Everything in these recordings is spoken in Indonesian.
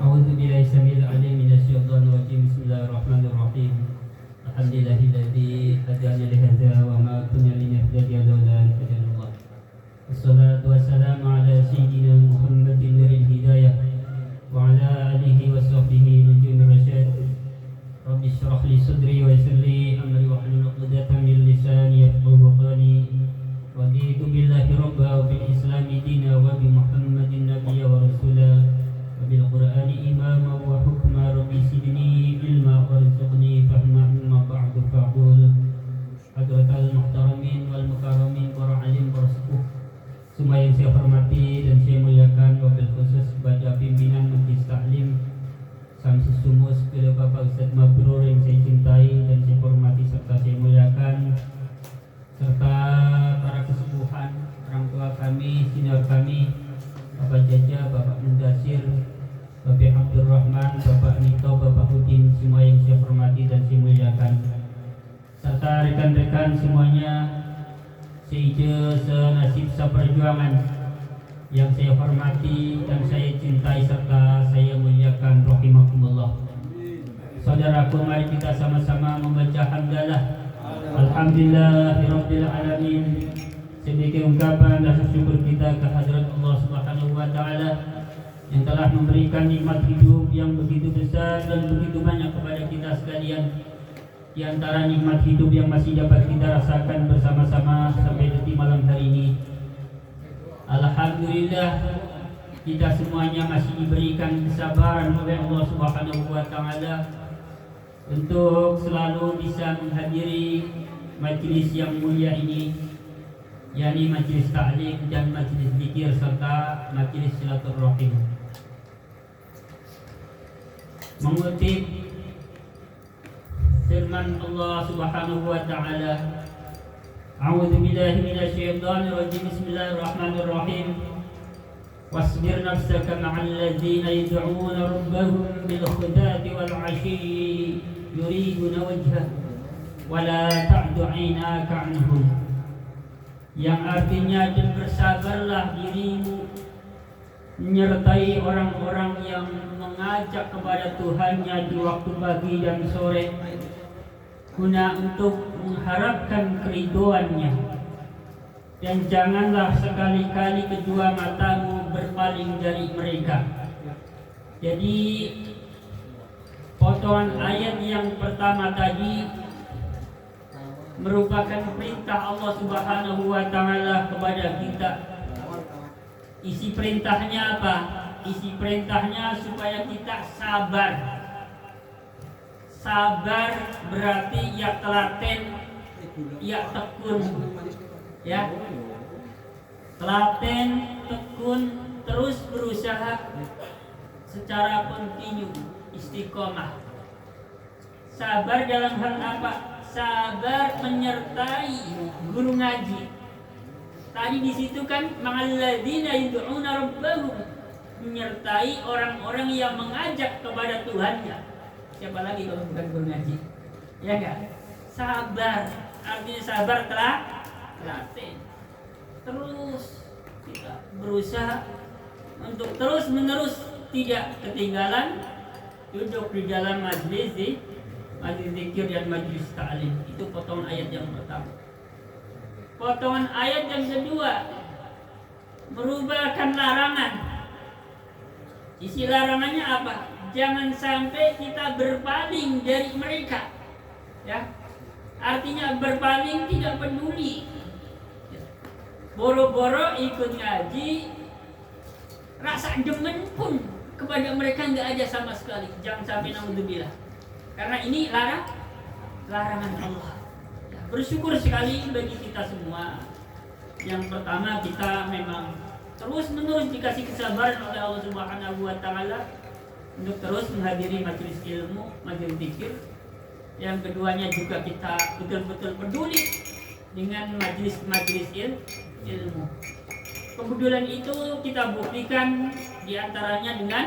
A'udzu billahi samil alim minasyaitonir rajim. Bismillahirrahmanirrahim. Alhamdulillahilladzi hadana li hadza wa ma kunna linahtadiya laula an hadana Allah. Wassalatu wassalamu ala sayyidina Muhammadin nuril hidayah wa ala alihi wa sahbihi nujumir rasyad. Rabbi shrah li sadri wa yassir li amri wa hlul 'uqdatam min lisani yafqahu qawli. Raditu billahi rabba wa bil islami dina wa bi Muhammadin nabiyya wa rasula wa bil qur'ani imama wa hukma. Rabbi sidni ilma warzuqni fahma amma ba'du fa'ul. Hadratal muhtaramin wal mukaramin para alim para sepuh semua yang saya hormati dan saya muliakan, wabil khusus kepada pimpinan Majelis Taklim Samsus Sumus, kepada Bapak Ustadz Mabrur yang saya cintai dan saya hormati serta saya muliakan, serta para kesepuhan, orang tua kami, senior kami, Bapak Jaja, Bapak Mundasir, Bapak Abdurrahman, Bapak Nito, Bapak Udin, semua yang saya hormati dan saya muliakan, serta rekan-rekan semuanya seije senasib seperjuangan yang saya hormati dan saya cintai serta saya muliakan, rahimakumullah. Saudaraku, mari kita sama-sama membaca hamdalah alhamdulillahirabbil alamin sebagai ungkapan rasa syukur kita kehadirat Allah Subhanahu wa taala yang telah memberikan nikmat hidup yang begitu besar dan begitu banyak kepada kita sekalian. Di antara nikmat hidup yang masih dapat kita rasakan bersama-sama sampai detik malam hari ini, alhamdulillah kita semuanya masih diberikan kesabaran oleh Allah Subhanahu wa taala untuk selalu bisa menghadiri majelis yang mulia ini, yakni majelis ta'lim dan majelis zikir serta majelis silaturahim. Mengutip firman Allah Subhanahu wa taala, A'udzu billahi minasyaitonir rajim. Bismillahirrahmanirrahim. Wasbir nafsaka ma'al ladzina yad'una rabbahum bil ghadati wal 'ashiyyi yuriduna wajhah wa la ta'du 'ainaka 'anhum. Yang artinya, dan bersabarlah dirimu menyertai orang-orang yang mengajak kepada Tuhannya di waktu pagi dan sore guna untuk mengharapkan keridhoannya, dan janganlah sekali-kali kedua matamu berpaling dari mereka. Jadi potongan ayat yang pertama tadi merupakan perintah Allah Subhanahu wa taala kepada kita. Isi perintahnya apa? Isi perintahnya supaya kita sabar. Sabar berarti ya telaten, ya tekun, ya telaten, tekun, terus berusaha secara kontinu, istiqomah. Sabar dalam hal apa? Sabar menyertai guru ngaji. Tadi di situ kan ma'alladzina yad'una rabbahum, menyertai orang-orang yang mengajak kepada Tuhannya. Siapa lagi kalau bukan guru ngaji? Ya enggak? Sabar, artinya sabar telaten. Terus kita berusaha untuk terus menerus tidak ketinggalan duduk di dalam majlis zikir dan majlis ta'lim. Itu potongan ayat yang pertama. Potongan ayat yang kedua merupakan larangan. Isi larangannya apa? Jangan sampai kita berpaling dari mereka, ya. Artinya berpaling, tidak peduli. Boro-boro ikut ngaji, rasa demen pun kepada mereka nggak ada sama sekali. Jangan sampai, naudzubillah. Karena ini larangan Allah. Ya, bersyukur sekali bagi kita semua. Yang pertama, kita memang terus-menerus dikasih kesabaran oleh Allah Subhanahu wa taala untuk terus menghadiri majelis ilmu, majelis zikir. Yang keduanya juga kita betul-betul peduli dengan majelis ilmu. Kepedulian itu kita buktikan diantaranya dengan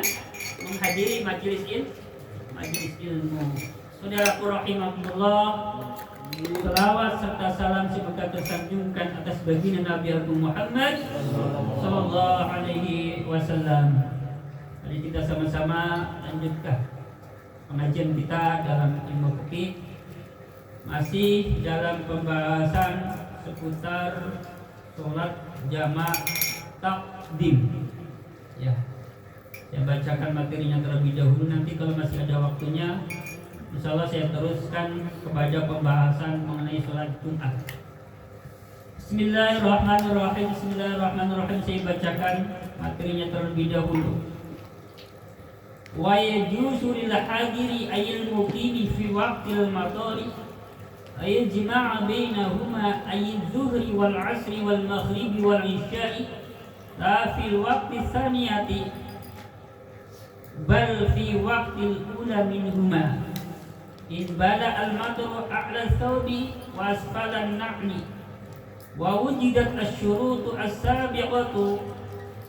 menghadiri majelis ilmu. Saudaraku rahimakumullah, selawat serta salam semoga tersanjungkan atas baginda Nabi Muhammad sallallahu alaihi wasallam. Mari kita sama-sama lanjutkan pengajian kita dalam ilmu fikih, masih dalam pembahasan seputar sholat jamak takdim. Ya, saya bacakan materinya terlebih dahulu. Nanti kalau masih ada waktunya, insya Allah saya teruskan kepada pembahasan mengenai sholat Jumat. Bismillahirrahmanirrahim. Bismillahirrahmanirrahim. Saya bacakan materinya terlebih dahulu. Wa yajuzu lil hadiri ayil muqimi fi waqtil matari ayil jima'a bainahuma ayil zuhri wal asri wal maghribi wal isya'i la fil waqti tsaniyati bal fi waqtil ula minhuma in bala al mataru a'la thawbi wa asfala an-na'li wa wujidat asy-syurutu as-sabiqatu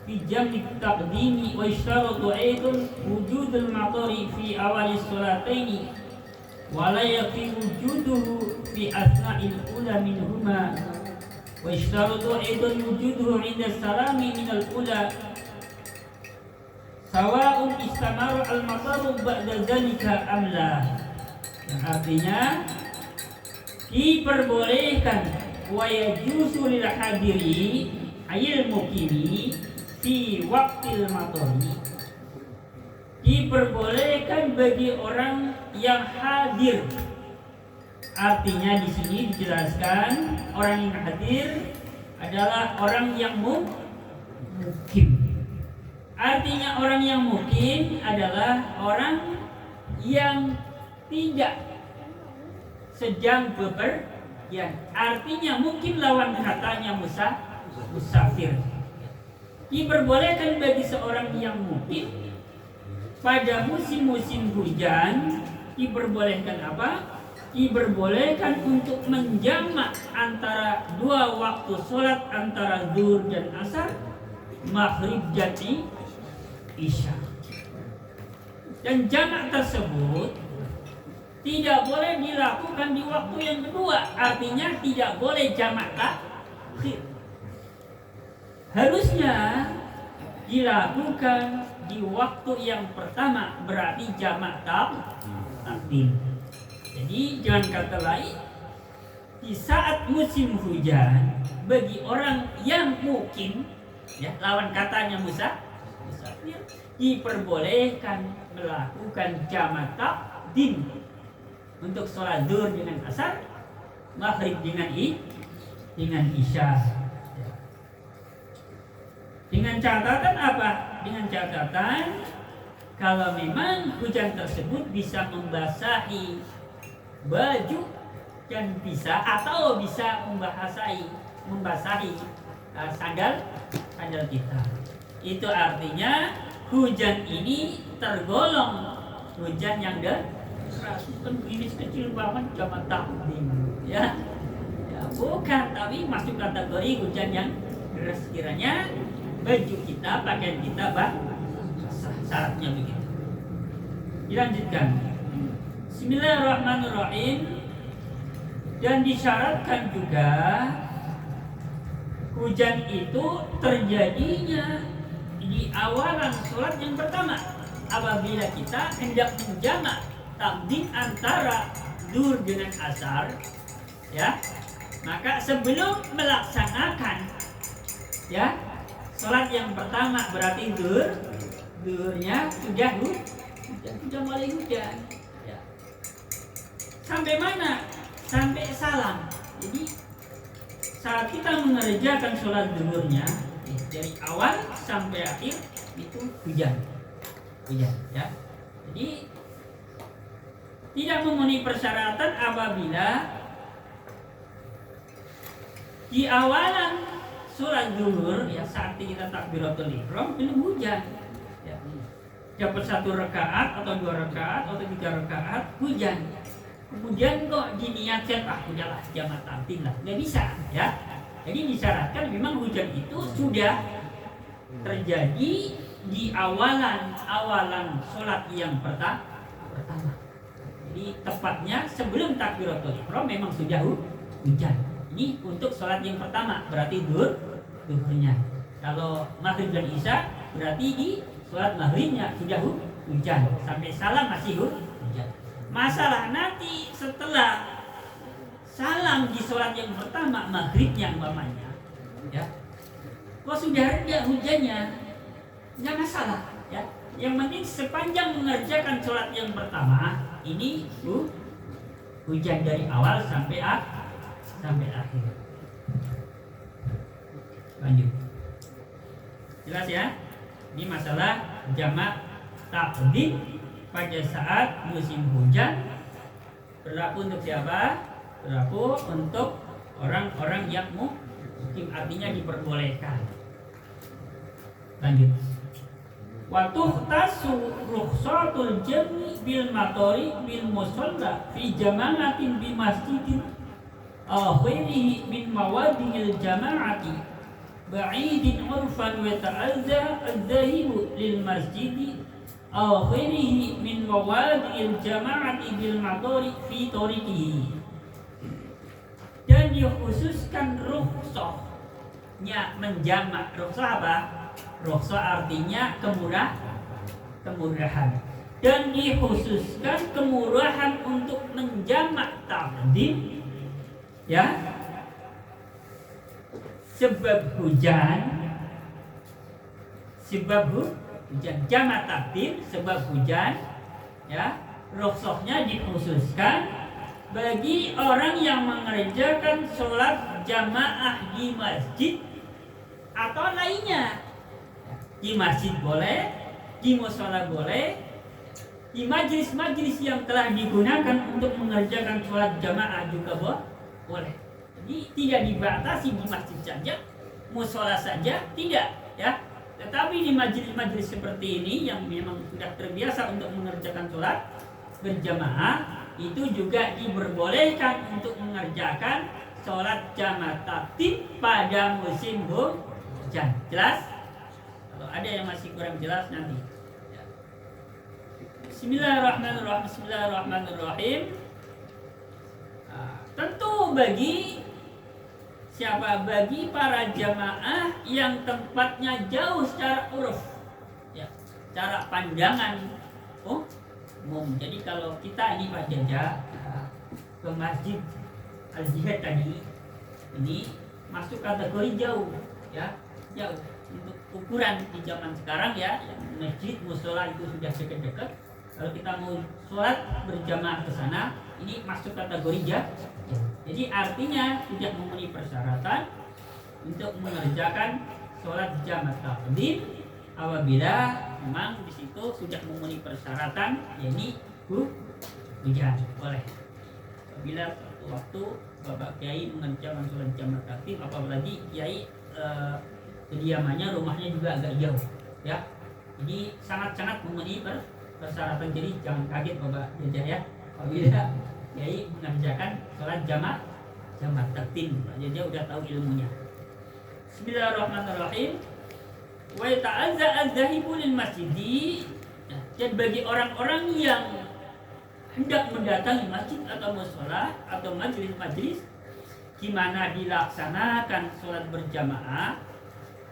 fi jam'i taqdimi wa ishtaratu aidan wujudul matari fi awal as-salataini wa la yakfi wujuduhu fi asna'il ula minhuma wa ishtaratu aidan wujuduhu 'inda salami min al-ula sawa'un istamara al-mataru ba'da dzalika am la. Yang artinya diperbolehkan wa yajuzu lil hadiri ayil muqimi fi waqtil matari, diperbolehkan bagi orang yang hadir. Artinya di sini dijelaskan orang yang hadir adalah orang yang mukim. Artinya orang yang mukim adalah orang yang tidak sedang bepergian. Artinya mukim lawan katanya musafir. Diperbolehkan bagi seorang yang mukim pada musim-musim hujan, diperbolehkan apa? Diperbolehkan untuk menjamak antara dua waktu sholat antara zuhur dan asar, maghrib dan isya. Dan jamak tersebut tidak boleh dilakukan di waktu yang kedua. Artinya tidak boleh jamak takhir. Harusnya dilakukan di waktu yang pertama, berarti jamak takdim. Jadi dengan kata lain, di saat musim hujan bagi orang yang mukim, ya lawan katanya musafir, diperbolehkan melakukan jamak takdim untuk sholat zuhur dengan asar, maghrib dengan isya. Dengan catatan apa? Dengan catatan kalau memang hujan tersebut bisa membasahi baju dan bisa atau bisa membasahi sandal kita. Itu artinya hujan ini tergolong hujan yang deras. Kan ini kecil banget jamak takdim, ya bukan, tapi masuk kategori hujan yang deras. Kiranya baju kita, pakaian kita syaratnya begitu. Dilanjutkan. Bismillahirrahmanirrahim. Dan disyaratkan juga hujan itu terjadinya di awalan sholat yang pertama. Apabila kita hendak menjamak takdim antara zuhur dengan asar, ya, maka sebelum melaksanakan, ya, sholat yang pertama berarti zuhurnya sudah mulai hujan. Ya. Sampai mana? Sampai salam. Jadi saat kita mengerjakan sholat zuhurnya dari awal sampai akhir itu hujan, ya. Jadi tidak memenuhi persyaratan apabila di awalan sholat zuhur, ya saat kita takbiratul ihram belum hujan, ya. Dapat 1 rakaat atau 2 rakaat atau 3 rakaat hujan, kemudian kok diniatkan udahlah jamak takdim lah, nggak bisa, ya. Jadi disyaratkan memang hujan itu sudah terjadi di awalan sholat yang pertama. Jadi tepatnya sebelum takbiratul ihram memang sudah hujan. Ini untuk sholat yang pertama, berarti zuhurnya. Kalau maghrib dan isya berarti di sholat maghribnya sudah hujan, sampai salam masih hujan. Masalah nanti setelah salam di sholat yang pertama maghribnya umpamanya, ya, kok sudah reda hujannya, nggak masalah, ya. Yang penting sepanjang mengerjakan sholat yang pertama ini hujan dari awal sampai akhir. Lanjut. Jelas ya? Ini masalah jamak takdim pada saat musim hujan. Berlaku untuk siapa? Berlaku untuk orang-orang yang mukim, artinya diperbolehkan. Lanjut. Wa tuhtasu rukhsatul jam'i bil matori bil musalla fi jama'atin bi masjidin akhirihi min mawadihil jama'ati ba'idin urfan wa ta'azza adzahibu lil masjidi akhirihi min mawadihil jama'ati bil matori fi tariqihi. Dan dikhususkan rukhsahnya menjamak. Rukhsah apa? Rukhsah artinya kemurahan. Dan dikhususkan kemurahan untuk menjamak takdim, ya, sebab hujan, jamak takdim sebab hujan, ya. Rukhsahnya dikhususkan bagi orang yang mengerjakan sholat jamaah di masjid atau lainnya. Di masjid boleh, di mushola boleh, di majlis-majlis yang telah digunakan untuk mengerjakan sholat jamaah juga boleh. Jadi tidak dibatasi di masjid saja, mushola saja, tidak, ya. Tetapi di majlis-majlis seperti ini yang memang sudah terbiasa untuk mengerjakan sholat berjamaah, itu juga diperbolehkan untuk mengerjakan sholat jamaah takdim pada musim hujan. Jelas? Kalau ada yang masih kurang jelas nanti. Bismillahirrahmanirrahim. Tentu bagi siapa? Bagi para jamaah yang tempatnya jauh secara uruf, ya, cara pandangan umum. Jadi kalau kita ini Pak Jaja ke masjid Al-Jihad tadi, ini masuk kategori jauh, ya, jauh. Untuk ukuran di zaman sekarang, ya, yang masjid mushola itu sudah dekat-dekat. Kalau kita mau sholat berjamaah ke sana, ini masuk kategori jauh. Jadi artinya sudah memenuhi persyaratan untuk mengerjakan sholat jamaah takdim apabila memang di situ sudah memenuhi persyaratan, yakni hujan boleh. Apabila waktu Bapak Kiai mengerjakan sholat jamaah takdim, apalagi Kiai kediamannya, rumahnya juga agak jauh, ya. Jadi sangat-sangat memenuhi persyaratan. Jadi jangan kaget Bapak Jaja, ya, apabila Kiai mengerjakan sholat jamaah takdim. Pak Jaja udah tahu ilmunya. Bismillahirrahmanirrahim. Wa ta'azza az-zahibu lil masjidi. Dan bagi orang-orang yang hendak mendatangi masjid atau mushola atau majlis-majlis di mana dilaksanakan sholat berjamaah,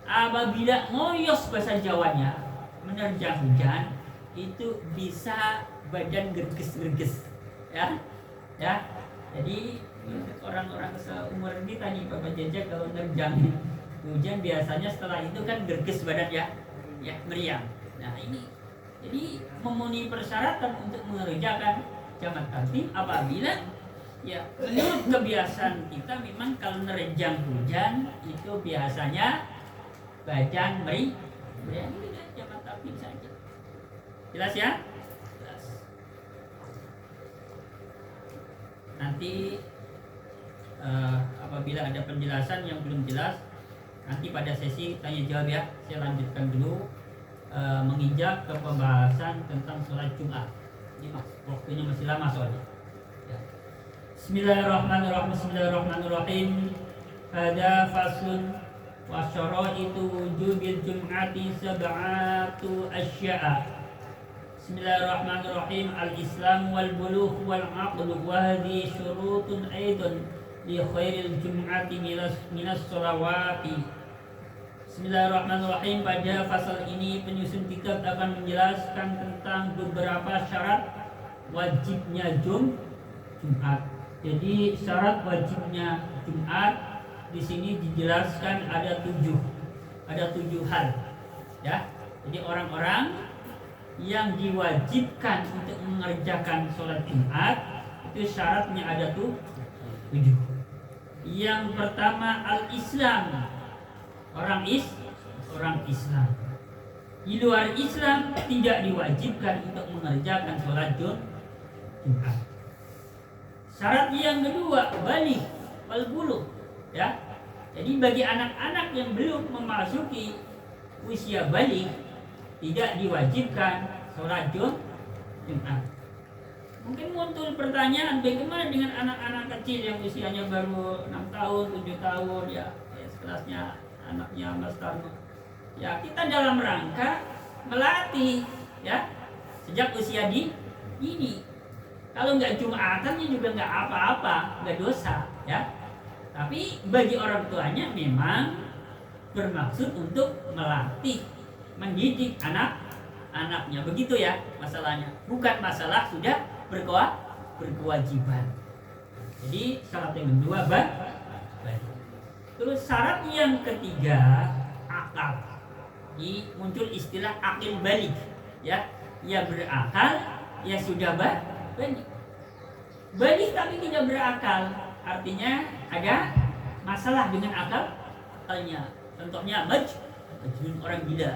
apabila ngoyos bahasa Jawanya, menerjang hujan, itu bisa badan gerges-gerges, ya, ya. Jadi orang-orang seumur kita nih Bapak Jaja, kalau menerjang hujan biasanya setelah itu kan gerges badan, ya, ya, meriang. Nah ini jadi memenuhi persyaratan untuk mengerjakan jamaah takdim apabila, ya, menurut kebiasaan kita memang kalau menerjang hujan itu biasanya badan meriang. Ini kan jamaah takdim saja. Jelas, ya? Jelas. Nanti apabila ada penjelasan yang belum jelas, nanti pada sesi tanya jawab, ya, saya lanjutkan dulu menginjak ke pembahasan tentang sholat Jumat. Ini waktunya masih lama soalnya, ya. Bismillahirrahmanirrahim. Ada faslun wa syara'itu wujubil jum'ati sab'atu asya'a. Bismillahirrahmanirrahim. Al-Islam wal bulugh wal aql wa hadhihi syurutun aidan li khairil jum'ati minas sholawati. Bismillahirrahmanirrahim. Pada pasal ini penyusun kitab akan menjelaskan tentang beberapa syarat wajibnya Jumat. Jadi syarat wajibnya Jumat di sini dijelaskan ada 7 hal, ya. Jadi orang-orang yang diwajibkan untuk mengerjakan sholat Jumat itu syaratnya ada 7. Yang pertama al-Islam. Orang Islam. Di luar Islam tidak diwajibkan untuk mengerjakan sholat Jumat. Syarat yang kedua baligh wal bulugh, ya. Jadi bagi anak-anak yang belum memasuki usia baligh tidak diwajibkan sholat Jumat. Mungkin muncul pertanyaan, bagaimana dengan anak-anak kecil yang usianya baru 6 tahun, 7 tahun, ya sekelasnya anaknya Mas Tarno. Ya, kita dalam rangka melatih, ya, sejak usia dini. Kalau nggak Jumatannya juga nggak apa-apa, nggak dosa, ya. Tapi bagi orang tuanya memang bermaksud untuk melatih, mendidik anak-anaknya. Begitu ya masalahnya. Bukan masalah sudah berkewajiban. Jadi syarat yang kedua baik. Terus syarat yang ketiga akal. Muncul istilah akil balik, ya. Ya berakal, ya sudah balik. Balik tapi tidak berakal, artinya ada masalah dengan akalnya. Contohnya majnun, orang gila,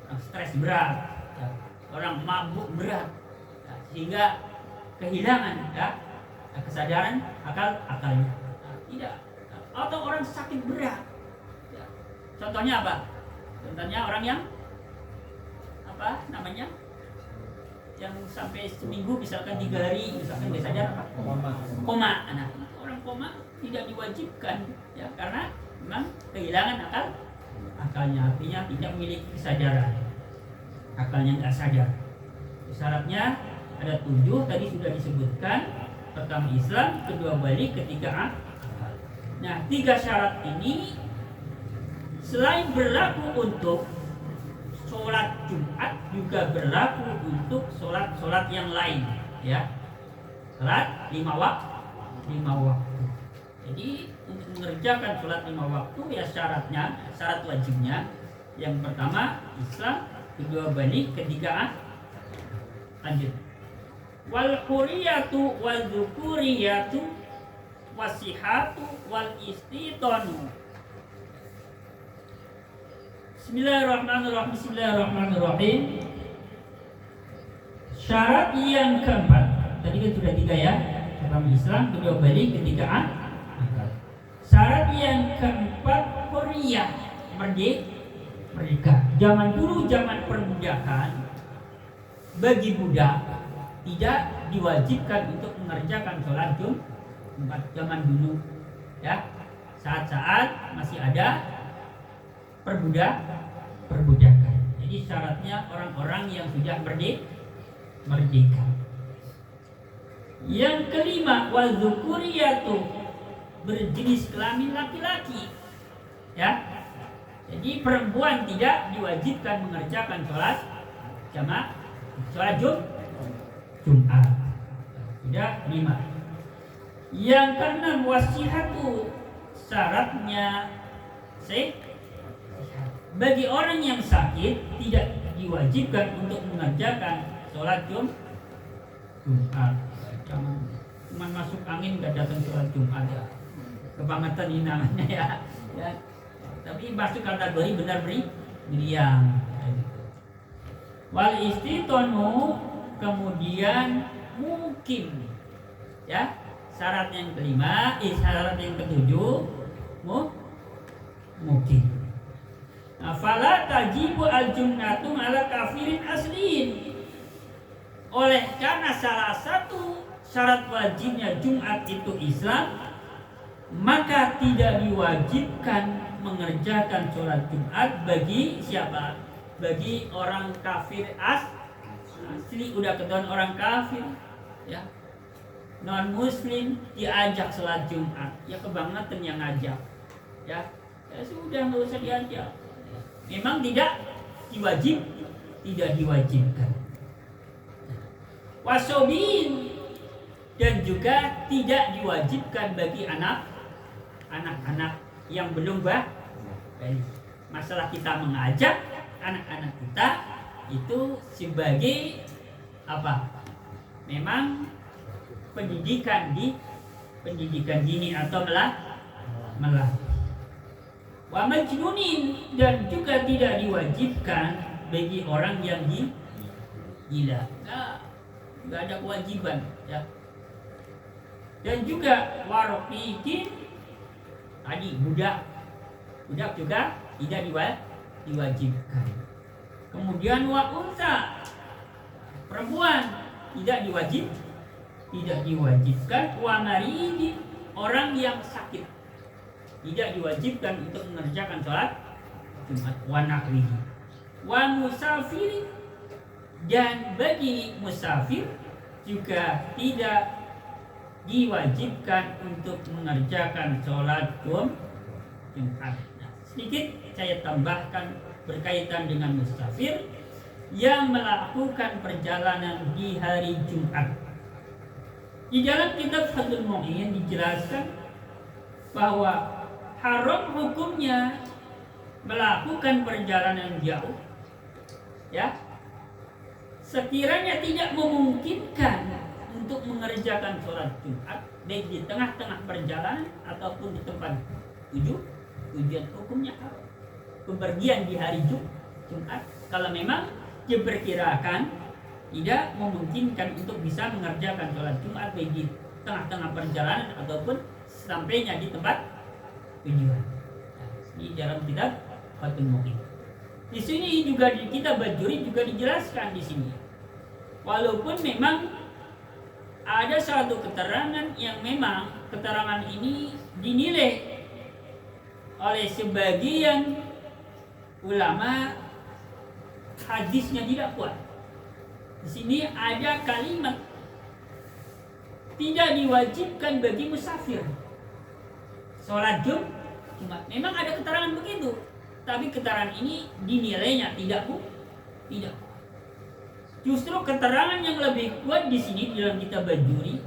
orang stres berat, ya. Orang mabuk berat, ya. Sehingga kehilangan, ya, kesadaran akalnya. Tidak. Atau orang sakit berat, ya. Contohnya apa? Contohnya orang yang yang sampai seminggu misalkan 3 hari misalkan nggak sadar, koma. Nah, orang koma tidak diwajibkan, ya, karena memang kehilangan akalnya, artinya tidak memiliki kesadaran, akalnya nggak sadar. Syaratnya ada 7 tadi sudah disebutkan. Pertama Islam, kedua balik, ketiga akal. Nah, 3 syarat ini selain berlaku untuk sholat Jumat juga berlaku untuk sholat yang lain, ya. Sholat 5 waktu. Jadi untuk mengerjakan sholat 5 waktu ya syarat wajibnya yang pertama Islam, kedua balik, ketiga lanjut. Wal huriyatu wal dzukuriyatu wasihatu wal istitonu. Bismillahirrahmanirrahim. Syarat yang keempat tadi kan sudah 3, ya. Pertama Islam, kedua balik, ketiga akal. Syarat yang keempat huriyah, merdeka. Zaman dulu, zaman perbudakan, bagi budak tidak diwajibkan untuk mengerjakan sholat Jumat. Zaman dulu, ya, saat-saat masih ada perbudakan. Jadi syaratnya orang-orang yang sudah merdeka. Yang kelima wazukuriyatu, berjenis kelamin laki-laki, ya. Jadi perempuan tidak diwajibkan mengerjakan sholat Jumat. Tidak 5. Yang keenam wasihatu, syaratnya bagi orang yang sakit tidak diwajibkan untuk mengerjakan sholat Jumat. Cuma masuk angin gak datang sholat Jumat, ya. Kebangetan ini namanya, ya. Tapi masuk kategori benar beriang. Wal istitonu, kemudian mungkin, ya. Syarat yang kelima, syarat yang ketujuh, mungkin. Nah, fala tajibu al-jumnatu ala kafirin asliin. Oleh karena salah satu syarat wajibnya Jumat itu Islam, maka tidak diwajibkan mengerjakan sholat Jumat bagi siapa? Bagi orang kafir asli. Udah ketahuan orang kafir, ya. Non muslim diajak sholat Jumat, ya kebangetan yang ngajak, ya sudah nggak usah diajak. memang tidak diwajibkan. Wasobin, dan juga tidak diwajibkan bagi anak-anak yang belum balik. Masalah kita mengajak anak-anak kita itu sebagai apa? Memang pendidikan dini atau melah. Wa majnunin, dan juga tidak diwajibkan bagi orang yang gila. Nggak ada kewajiban, ya. Dan juga waroqiqin, tadi budak juga tidak diwajibkan. Kemudian wa unsa, perempuan tidak diwajibkan. Wa maridin, orang yang sakit tidak diwajibkan untuk mengerjakan sholat Jumat. Wa nahwihi. Wa musafirin, dan bagi musafir juga tidak diwajibkan untuk mengerjakan sholat Jumat. Nah, sedikit saya tambahkan berkaitan dengan musafir yang melakukan perjalanan di hari Jumat. Di dalam kitab Fathul Mu'in dijelaskan bahwa haram hukumnya melakukan perjalanan jauh, ya, sekiranya tidak memungkinkan untuk mengerjakan sholat Jumat, baik di tengah-tengah perjalanan ataupun di tempat tujuan, hukumnya haram. Bepergian di hari Jumat kalau memang diperkirakan tidak memungkinkan untuk bisa mengerjakan sholat Jumat baik di tengah-tengah perjalanan ataupun sampainya di tempat tujuan. Di dalam kitab Fathul Mu'in. Di sini juga di kitab Bajuri juga dijelaskan di sini. Walaupun memang ada satu keterangan yang memang keterangan ini dinilai oleh sebagian ulama hadisnya tidak kuat. Di sini ada kalimat tidak diwajibkan bagi musafir sholat Jumat. Memang ada keterangan begitu, tapi keterangan ini dinilainya tidak kuat. Justru keterangan yang lebih kuat di sini di dalam kitab Bajuri,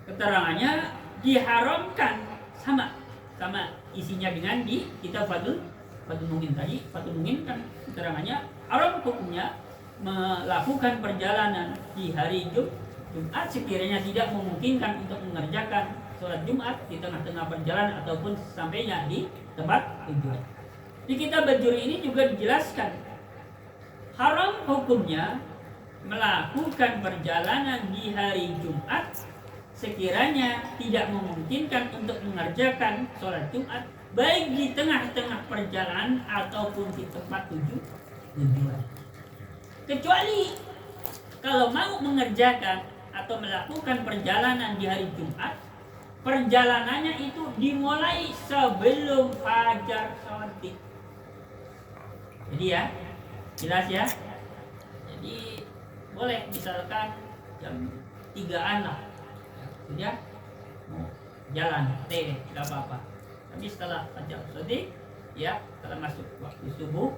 keterangannya diharamkan sama isinya dengan di kitab Fathul Mu'in tadi. Fathul Mu'in kan keterangannya haram hukumnya melakukan perjalanan di hari Jumat sekiranya tidak memungkinkan untuk mengerjakan sholat Jumat di tengah-tengah perjalanan ataupun sampainya di tempat tujuan. Di kitab Bajuri ini juga dijelaskan haram hukumnya melakukan perjalanan di hari Jumat sekiranya tidak memungkinkan untuk mengerjakan sholat Jumat baik di tengah-tengah perjalanan ataupun di tempat tujuan. Kecuali kalau mau mengerjakan atau melakukan perjalanan di hari Jumat, perjalanannya itu dimulai sebelum fajar shadiq. Jadi ya, jelas ya. Jadi boleh misalkan jam 3-an lah, sudah mau jalan, tidak apa-apa. Tapi setelah fajar shadiq, ya, setelah masuk waktu subuh,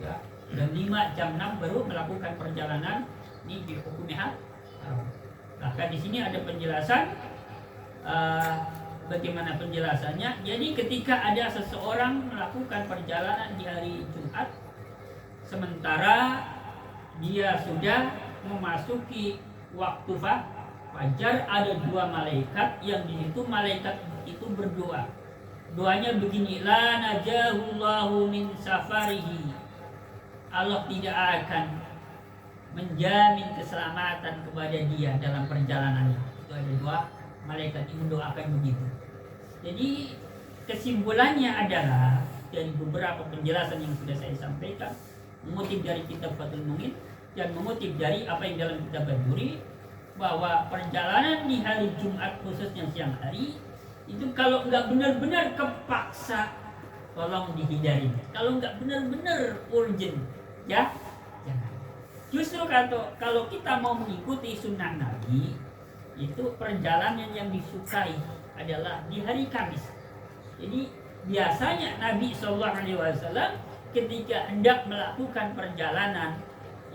ya, jam 5, jam 6 baru melakukan perjalanan, ini dihukumnya haram. Bahkan di sini ada penjelasan. Bagaimana penjelasannya? Jadi ketika ada seseorang melakukan perjalanan di hari Jumat, sementara dia sudah memasuki waktu fajar, ada dua malaikat yang di situ malaikat itu berdoa. Doanya begini, la najahullahu min safarihi. Allah tidak akan menjamin keselamatan kepada dia dalam perjalanannya. Itu ada dua malaikat yang mendoakan begitu. Jadi kesimpulannya adalah dari beberapa penjelasan yang sudah saya sampaikan, mengutip dari kitab Fathul Mu'in dan mengutip dari apa yang dalam kitab Bajuri, bahwa perjalanan di hari Jumat khususnya siang hari itu kalau nggak benar-benar kepaksa, tolong dihindari. Kalau nggak benar-benar urgent, ya jangan. Justru kalau kita mau mengikuti sunnah Nabi, itu perjalanan yang disukai adalah di hari Kamis. Jadi biasanya Nabi Shallallahu Alaihi Wasallam ketika hendak melakukan perjalanan,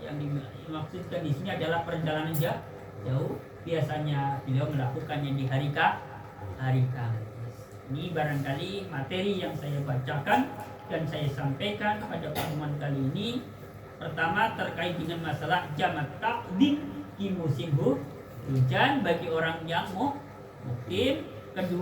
yang dimaksudkan di sini adalah perjalanan jauh, biasanya beliau melakukannya di hari Kamis. Ini barangkali materi yang saya bacakan dan saya sampaikan pada pertemuan kali ini. Pertama, terkait dengan masalah jamak takdim di musim hujan bagi orang yang mukim. Kedua,